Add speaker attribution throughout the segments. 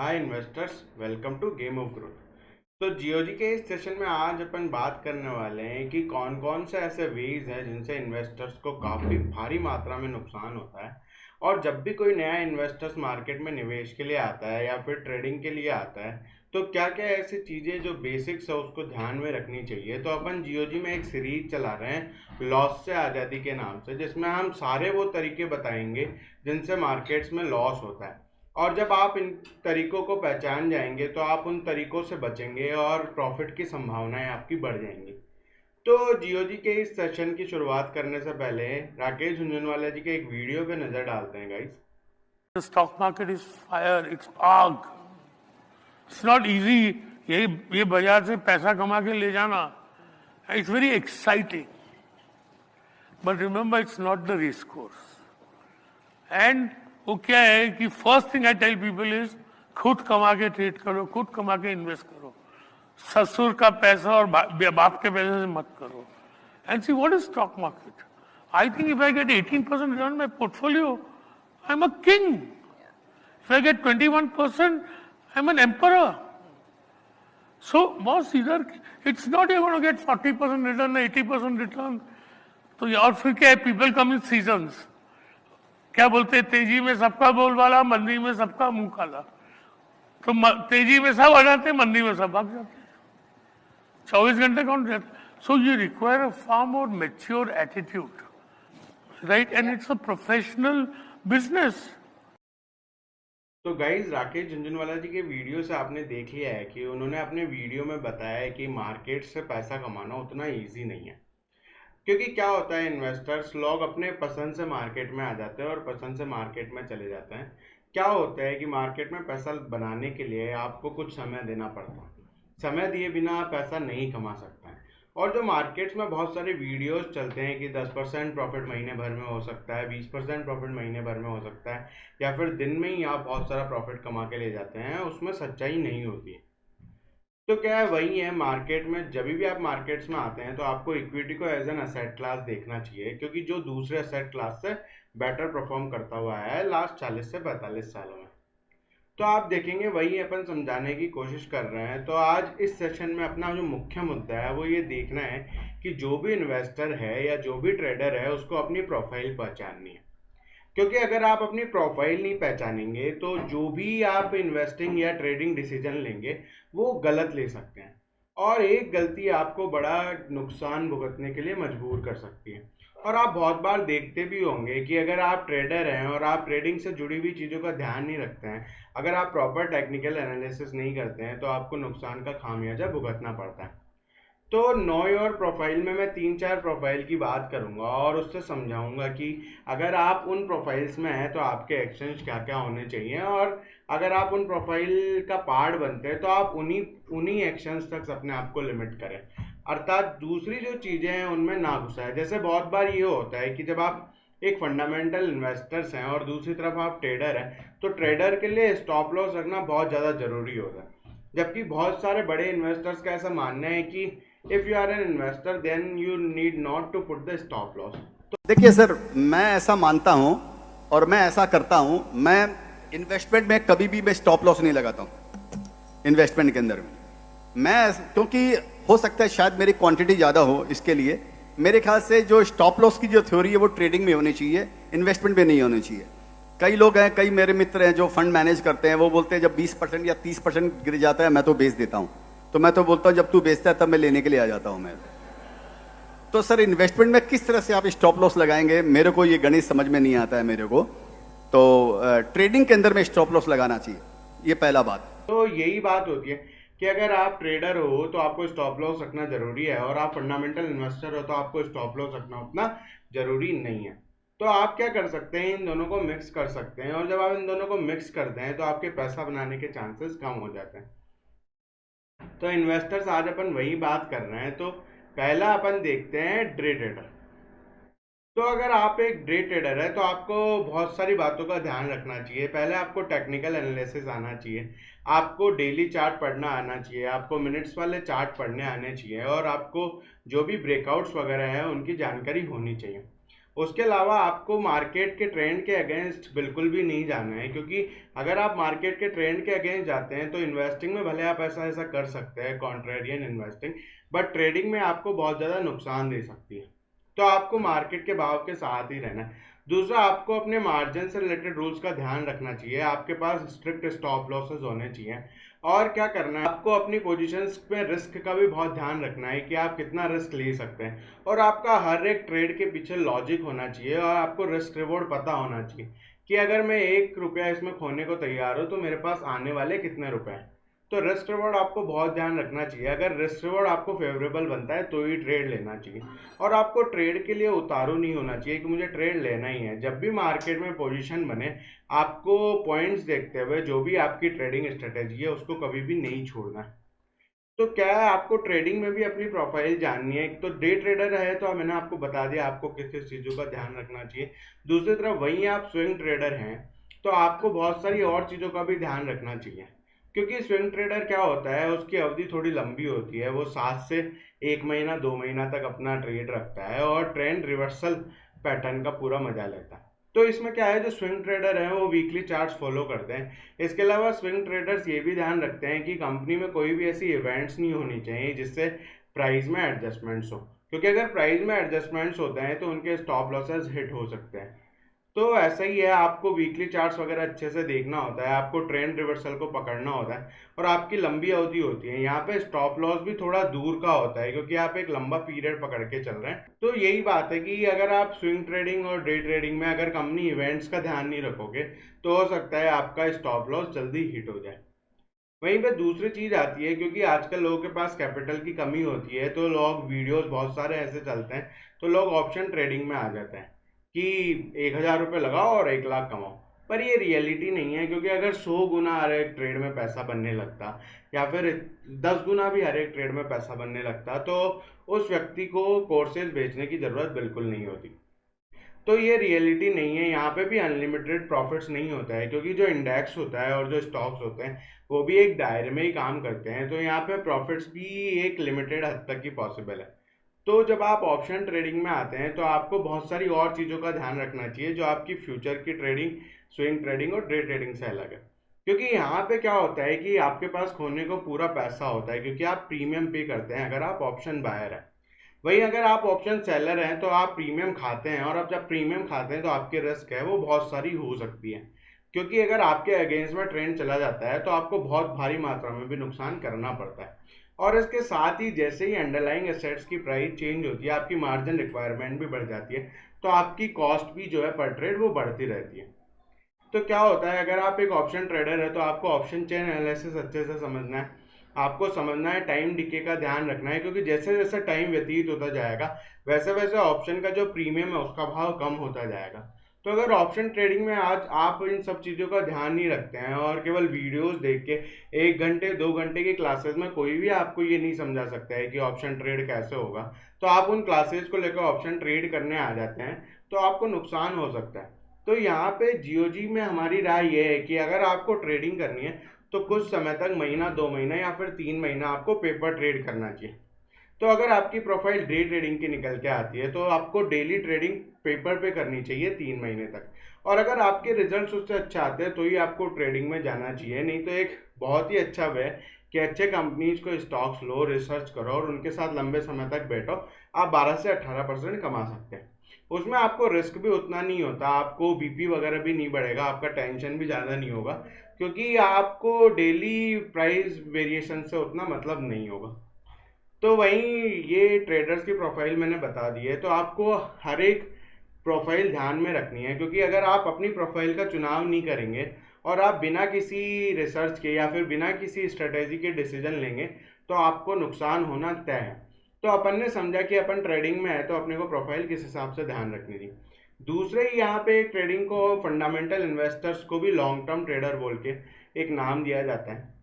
Speaker 1: Hi investors, welcome to game of growth. तो GOG के इस सेशन में आज अपन बात करने वाले हैं कि कौन कौन से ऐसे वेज हैं जिनसे इन्वेस्टर्स को काफ़ी भारी मात्रा में नुकसान होता है। और जब भी कोई नया इन्वेस्टर्स मार्केट में निवेश के लिए आता है या फिर ट्रेडिंग के लिए आता है, तो क्या क्या ऐसी चीज़ें जो बेसिक्स है उसको ध्यान में रखनी चाहिए। तो अपन जीओजी में एक सीरीज चला रहे हैं लॉस से आज़ादी के नाम से, जिसमें हम सारे वो तरीके बताएंगे जिनसे मार्केट्स में लॉस होता है। और जब आप इन तरीकों को पहचान जाएंगे तो आप उन तरीकों से बचेंगे और प्रॉफिट की संभावनाएं आपकी बढ़ जाएंगी। तो जीओजी के इस सेशन की शुरुआत करने से पहले राकेश झुंझुनवाला जी के एक वीडियो पे नजर डालते हैं guys.
Speaker 2: The stock market is fire, it's आग. It's not easy. ये बाजार से पैसा कमा के ले जाना. It's very exciting. But remember, it's not the race course. And वो क्या है कि first thing I tell people is खुद कमा के ट्रेड करो, खुद कमा के इन्वेस्ट करो. ससुर का पैसा और बाप के पैसे से मत करो. And see, what is stock market? I think if I get 18% return on my portfolio, I'm a king. If I get 21%, I'm an emperor. So, boss, either it's not you're going to get 40% return or 80% return. तो और फिर क्या है, people come in seasons. क्या बोलते हैं, तेजी में सबका बोलबाला, मंदी में सबका मुंह काला. तो तेजी में सब आ जाते हैं, मंदी में सब भाग जाते हैं. 24 घंटे कौन रहता है? So you require a far more mature attitude, right? And it's a professional business.
Speaker 1: तो गाइज राकेश झुंझुनवाला जी के वीडियो से आपने देख लिया है कि उन्होंने अपने वीडियो में बताया है कि मार्केट से पैसा कमाना उतना इजी नहीं है। क्योंकि क्या होता है, इन्वेस्टर्स लोग अपने पसंद से मार्केट में आ जाते हैं और पसंद से मार्केट में चले जाते हैं। क्या होता है कि मार्केट में पैसा बनाने के लिए आपको कुछ समय देना पड़ता है। समय दिए बिना आप पैसा नहीं कमा सकते हैं। और जो मार्केट्स में बहुत सारे वीडियोस चलते हैं कि 10% प्रॉफिट महीने भर में हो सकता है, 20% प्रॉफिट महीने भर में हो सकता है, या फिर दिन में ही आप बहुत सारा प्रॉफिट कमा के ले जाते हैं, उसमें सच्चाई नहीं होती है। तो क्या है, वही है मार्केट में। जब भी आप मार्केट्स में आते हैं तो आपको इक्विटी को एज एन असेट क्लास देखना चाहिए, क्योंकि जो दूसरे असेट क्लास से बेटर परफॉर्म करता हुआ है लास्ट 40 से 45 सालों में। तो आप देखेंगे वही अपन समझाने की कोशिश कर रहे हैं। तो आज इस सेशन में अपना जो मुख्य मुद्दा है वो ये देखना है कि जो भी इन्वेस्टर है या जो भी ट्रेडर है उसको अपनी प्रोफाइल पहचाननी है। क्योंकि अगर आप अपनी प्रोफाइल नहीं पहचानेंगे तो जो भी आप इन्वेस्टिंग या ट्रेडिंग डिसीजन लेंगे वो गलत ले सकते हैं, और एक गलती आपको बड़ा नुकसान भुगतने के लिए मजबूर कर सकती है। और आप बहुत बार देखते भी होंगे कि अगर आप ट्रेडर हैं और आप ट्रेडिंग से जुड़ी हुई चीज़ों का ध्यान नहीं रखते हैं, अगर आप प्रॉपर टेक्निकल एनालिसिस नहीं करते हैं, तो आपको नुकसान का खामियाजा भुगतना पड़ता है। तो नो योर प्रोफाइल में मैं 3-4 प्रोफाइल की बात करूंगा और उससे समझाऊंगा कि अगर आप उन प्रोफाइल्स में हैं तो आपके एक्शंस क्या क्या होने चाहिए, और अगर आप उन प्रोफाइल का पार्ट बनते हैं तो आप उन्हीं उन्हीं एक्शंस तक अपने आप को लिमिट करें। अर्थात दूसरी जो चीज़ें हैं उनमें ना घुसाएं। जैसे बहुत बार ये होता है कि जब आप एक फंडामेंटल इन्वेस्टर्स हैं और दूसरी तरफ आप ट्रेडर हैं, तो ट्रेडर के लिए स्टॉप लॉस रखना बहुत ज़्यादा ज़रूरी होता है। जबकि बहुत सारे बड़े इन्वेस्टर्स का ऐसा मानना है कि if you are an investor then you need not to put the stop loss.
Speaker 3: देखिए सर, मैं ऐसा मानता हूं और मैं ऐसा करता हूं। मैं इन्वेस्टमेंट में कभी भी मैं स्टॉप लॉस नहीं लगाता हूं। इन्वेस्टमेंट के अंदर मैं, क्योंकि हो सकता है शायद मेरी क्वांटिटी ज़्यादा हो, इसके लिए मेरे ख्याल से जो स्टॉप लॉस की जो थ्योरी है वो ट्रेडिंग में होनी चाहिए, इन्वेस्टमेंट में नहीं होनी चाहिए। कई लोग हैं, कई मेरे मित्र हैं जो फंड मैनेज करते हैं, वो बोलते हैं जब 20% या 30% गिर जाता है मैं तो बेच देता हूँ। तो मैं तो बोलता हूँ जब तू बेचता है तब मैं लेने के लिए आ जाता हूँ मैं। तो सर, इन्वेस्टमेंट में किस तरह से आप स्टॉप लॉस लगाएंगे, मेरे को ये गणित समझ में नहीं आता है मेरे को। तो ट्रेडिंग के अंदर में स्टॉप लॉस लगाना चाहिए, ये पहला बात।
Speaker 1: तो यही बात होती है कि अगर आप ट्रेडर हो तो आपको स्टॉप लॉस रखना जरूरी है, और आप फंडामेंटल इन्वेस्टर हो तो आपको स्टॉप लॉस रखना उतना जरूरी नहीं है। तो आप क्या कर सकते हैं, इन दोनों को मिक्स कर सकते हैं, और जब आप इन दोनों को मिक्स करते हैं तो आपके पैसा बनाने के चांसेस कम हो जाते हैं। तो इन्वेस्टर्स आज अपन वही बात कर रहे हैं। तो पहला अपन देखते हैं डे ट्रेडर। तो अगर आप एक डे ट्रेडर है तो आपको बहुत सारी बातों का ध्यान रखना चाहिए। पहले आपको टेक्निकल एनालिसिस आना चाहिए, आपको डेली चार्ट पढ़ना आना चाहिए, आपको मिनट्स वाले चार्ट पढ़ने आने चाहिए, और आपको जो भी ब्रेकआउट्स वगैरह हैं उनकी जानकारी होनी चाहिए। उसके अलावा आपको मार्केट के ट्रेंड के अगेंस्ट बिल्कुल भी नहीं जाना है, क्योंकि अगर आप मार्केट के ट्रेंड के अगेंस्ट जाते हैं तो इन्वेस्टिंग में भले आप ऐसा ऐसा कर सकते हैं, कॉन्ट्रेरियन इन्वेस्टिंग, बट ट्रेडिंग में आपको बहुत ज़्यादा नुकसान दे सकती है। तो आपको मार्केट के भाव के साथ ही रहना है। दूसरा, आपको अपने मार्जिन से रिलेटेड रूल्स का ध्यान रखना चाहिए। आपके पास स्ट्रिक्ट स्टॉप लॉसेस होने चाहिए। और क्या करना है, आपको अपनी पोजीशंस में रिस्क का भी बहुत ध्यान रखना है कि आप कितना रिस्क ले सकते हैं, और आपका हर एक ट्रेड के पीछे लॉजिक होना चाहिए, और आपको रिस्क रिवॉर्ड पता होना चाहिए कि अगर मैं 1 रुपया इसमें खोने को तैयार हूँ तो मेरे पास आने वाले कितने रुपए हैं। तो रिस्क रिवॉर्ड आपको बहुत ध्यान रखना चाहिए। अगर रिस्क रिवॉर्ड आपको फेवरेबल बनता है तो ही ट्रेड लेना चाहिए, और आपको ट्रेड के लिए उतारू नहीं होना चाहिए कि मुझे ट्रेड लेना ही है। जब भी मार्केट में पोजीशन बने, आपको पॉइंट्स देखते हुए जो भी आपकी ट्रेडिंग स्ट्रेटेजी है उसको कभी भी नहीं छोड़ना है। तो क्या है, आपको ट्रेडिंग में भी अपनी प्रोफाइल जाननी है। एक तो डे ट्रेडर है तो मैंने आपको बता दिया आपको किस किस चीज़ों का ध्यान रखना चाहिए। दूसरी तरफ वहीं आप स्विंग ट्रेडर हैं तो आपको बहुत सारी और चीज़ों का भी ध्यान रखना चाहिए, क्योंकि स्विंग ट्रेडर क्या होता है, उसकी अवधि थोड़ी लंबी होती है। वो 7 से 1 महीना 2 महीना तक अपना ट्रेड रखता है और ट्रेंड रिवर्सल पैटर्न का पूरा मजा लेता है। तो इसमें क्या है, जो स्विंग ट्रेडर हैं वो वीकली चार्ट्स फॉलो करते हैं। इसके अलावा स्विंग ट्रेडर्स ये भी ध्यान रखते हैं कि कंपनी में कोई भी ऐसी इवेंट्स नहीं होनी चाहिए जिससे प्राइस में एडजस्टमेंट्स हो, क्योंकि अगर प्राइस में एडजस्टमेंट्स होते हैं तो उनके स्टॉप लॉसेस हिट हो सकते हैं। तो ऐसा ही है, आपको वीकली चार्ट्स वगैरह अच्छे से देखना होता है, आपको ट्रेंड रिवर्सल को पकड़ना होता है, और आपकी लंबी अवधि होती है। यहाँ पे स्टॉप लॉस भी थोड़ा दूर का होता है क्योंकि आप एक लंबा पीरियड पकड़ के चल रहे हैं। तो यही बात है कि अगर आप स्विंग ट्रेडिंग और डे ट्रेडिंग में अगर कंपनी इवेंट्स का ध्यान नहीं रखोगे तो हो सकता है आपका स्टॉप लॉस जल्दी हिट हो जाए। वहीं पे दूसरी चीज आती है, क्योंकि आजकल लोगों के पास कैपिटल की कमी होती है तो लोग वीडियोस बहुत सारे ऐसे चलते हैं, तो लोग ऑप्शन ट्रेडिंग में आ जाते हैं कि 1,000 रुपये लगाओ और 1 लाख कमाओ। पर ये रियलिटी नहीं है, क्योंकि अगर 100 गुना हर एक ट्रेड में पैसा बनने लगता, या फिर 10 गुना भी हर एक ट्रेड में पैसा बनने लगता, तो उस व्यक्ति को कोर्सेज बेचने की जरूरत बिल्कुल नहीं होती। तो ये रियलिटी नहीं है, यहाँ पे भी अनलिमिटेड प्रॉफिट्स नहीं होता है, क्योंकि जो इंडेक्स होता है और जो स्टॉक्स होते हैं वो भी एक दायरे में ही काम करते हैं। तो यहाँ पे प्रॉफिट्स भी एक लिमिटेड हद तक ही पॉसिबल है। तो जब आप ऑप्शन ट्रेडिंग में आते हैं तो आपको बहुत सारी और चीज़ों का ध्यान रखना चाहिए जो आपकी फ्यूचर की ट्रेडिंग, स्विंग ट्रेडिंग और डे ट्रेडिंग से अलग है। क्योंकि यहाँ पे क्या होता है कि आपके पास खोने को पूरा पैसा होता है, क्योंकि आप प्रीमियम पे करते हैं अगर आप ऑप्शन बायर है। वहीं अगर आप ऑप्शन सेलर हैं तो आप प्रीमियम खाते हैं, और अब जब प्रीमियम खाते हैं तो आपकी रिस्क है वो बहुत सारी हो सकती है, क्योंकि अगर आपके अगेंस्ट में ट्रेंड चला जाता है तो आपको बहुत भारी मात्रा में भी नुकसान करना पड़ता है। और इसके साथ ही जैसे ही अंडरलाइंग एसेट्स की प्राइस चेंज होती है, आपकी मार्जिन रिक्वायरमेंट भी बढ़ जाती है, तो आपकी कॉस्ट भी जो है पर ट्रेड वो बढ़ती रहती है। तो क्या होता है, अगर आप एक ऑप्शन ट्रेडर है तो आपको ऑप्शन चेन एनालिसिस अच्छे से समझना है। आपको समझना है, टाइम डिके का ध्यान रखना है, क्योंकि जैसे जैसे टाइम व्यतीत होता जाएगा वैसे वैसे ऑप्शन का जो प्रीमियम है उसका भाव कम होता जाएगा। तो अगर ऑप्शन ट्रेडिंग में आज आप इन सब चीज़ों का ध्यान नहीं रखते हैं और केवल वीडियोस देख के 1 घंटे 2 घंटे की क्लासेस में कोई भी आपको ये नहीं समझा सकता है कि ऑप्शन ट्रेड कैसे होगा, तो आप उन क्लासेस को लेकर ऑप्शन ट्रेड करने आ जाते हैं तो आपको नुकसान हो सकता है। तो यहाँ पे जीओजी में हमारी राय ये है कि अगर आपको ट्रेडिंग करनी है तो कुछ समय तक, महीना 2 महीना या फिर 3 महीना आपको पेपर ट्रेड करना चाहिए। तो अगर आपकी प्रोफाइल डे ट्रेडिंग की निकल के आती है तो आपको डेली ट्रेडिंग पेपर पे करनी चाहिए 3 महीने तक, और अगर आपके रिजल्ट्स उससे अच्छे आते हैं तो ही आपको ट्रेडिंग में जाना चाहिए। नहीं तो एक बहुत ही अच्छा वे है कि अच्छे कंपनीज को स्टॉक्स लो, रिसर्च करो और उनके साथ लंबे समय तक बैठो, आप 12 से 18% कमा सकते हैं। उसमें आपको रिस्क भी उतना नहीं होता, आपको बीपी वगैरह भी नहीं बढ़ेगा, आपका टेंशन भी ज़्यादा नहीं होगा, क्योंकि आपको डेली प्राइस वेरिएशन से उतना मतलब नहीं होगा। तो वहीं ये ट्रेडर्स की प्रोफाइल मैंने बता दी है, तो आपको हर एक प्रोफाइल ध्यान में रखनी है, क्योंकि अगर आप अपनी प्रोफाइल का चुनाव नहीं करेंगे और आप बिना किसी रिसर्च के या फिर बिना किसी स्ट्रेटेजी के डिसीजन लेंगे तो आपको नुकसान होना तय है। तो अपन ने समझा कि अपन ट्रेडिंग में है तो अपने को प्रोफाइल किस हिसाब से ध्यान रखनी थी। दूसरे ही यहाँ पे ट्रेडिंग को फंडामेंटल इन्वेस्टर्स को भी लॉन्ग टर्म ट्रेडर बोल के एक नाम दिया जाता है।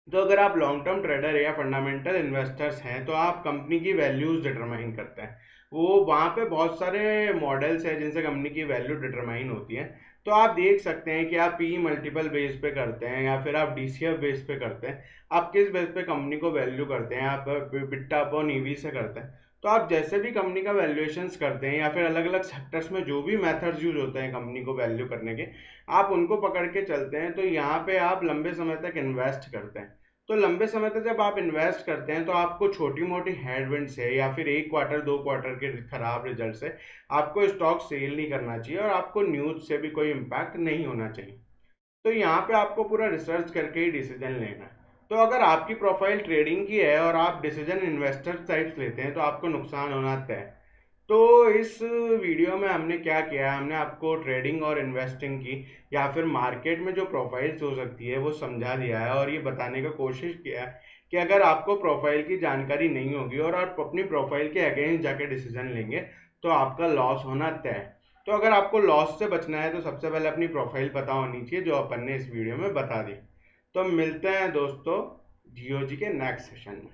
Speaker 1: तो अगर आप लॉन्ग टर्म ट्रेडर या फंडामेंटल इन्वेस्टर्स हैं तो आप कंपनी की वैल्यूज डिटरमाइन करते हैं। वो वहाँ पे बहुत सारे मॉडल्स हैं जिनसे कंपनी की वैल्यू डिटरमाइन होती है। तो आप देख सकते हैं कि आप पी मल्टीपल बेस पे करते हैं या फिर आप डीसीएफ बेस पे करते हैं, आप किस बेस पे कंपनी को वैल्यू करते हैं, आप बिट्टा अपॉन ईवी से करते हैं। तो आप जैसे भी कंपनी का वैल्यूएशंस करते हैं या फिर अलग अलग सेक्टर्स में जो भी मेथड्स यूज होते हैं कंपनी को वैल्यू करने के, आप उनको पकड़ के चलते हैं तो यहाँ पे आप लंबे समय तक इन्वेस्ट करते हैं। तो लंबे समय तक जब आप इन्वेस्ट करते हैं तो आपको छोटी मोटी हेडविंड से या फिर 1 क्वार्टर 2 क्वार्टर के खराब रिजल्ट से आपको स्टॉक सेल नहीं करना चाहिए और आपको न्यूज से भी कोई इम्पैक्ट नहीं होना चाहिए। तो यहाँ पे आपको पूरा रिसर्च करके ही डिसीजन लेना है। तो अगर आपकी प्रोफाइल ट्रेडिंग की है और आप डिसीजन इन्वेस्टर टाइप्स लेते हैं तो आपको नुकसान होना तय है। तो इस वीडियो में हमने क्या किया है, हमने आपको ट्रेडिंग और इन्वेस्टिंग की या फिर मार्केट में जो प्रोफाइल्स हो सकती है वो समझा दिया है और ये बताने का कोशिश किया है कि अगर आपको प्रोफाइल की जानकारी नहीं होगी और आप अपनी प्रोफाइल के अगेंस्ट जाके डिसीजन लेंगे तो आपका लॉस होना तय है। तो अगर आपको लॉस से बचना है तो सबसे पहले अपनी प्रोफाइल पता होनी चाहिए, जो अपन ने इस वीडियो में बता दी। तो मिलते हैं दोस्तों जीओजी के नेक्स्ट सेशन में।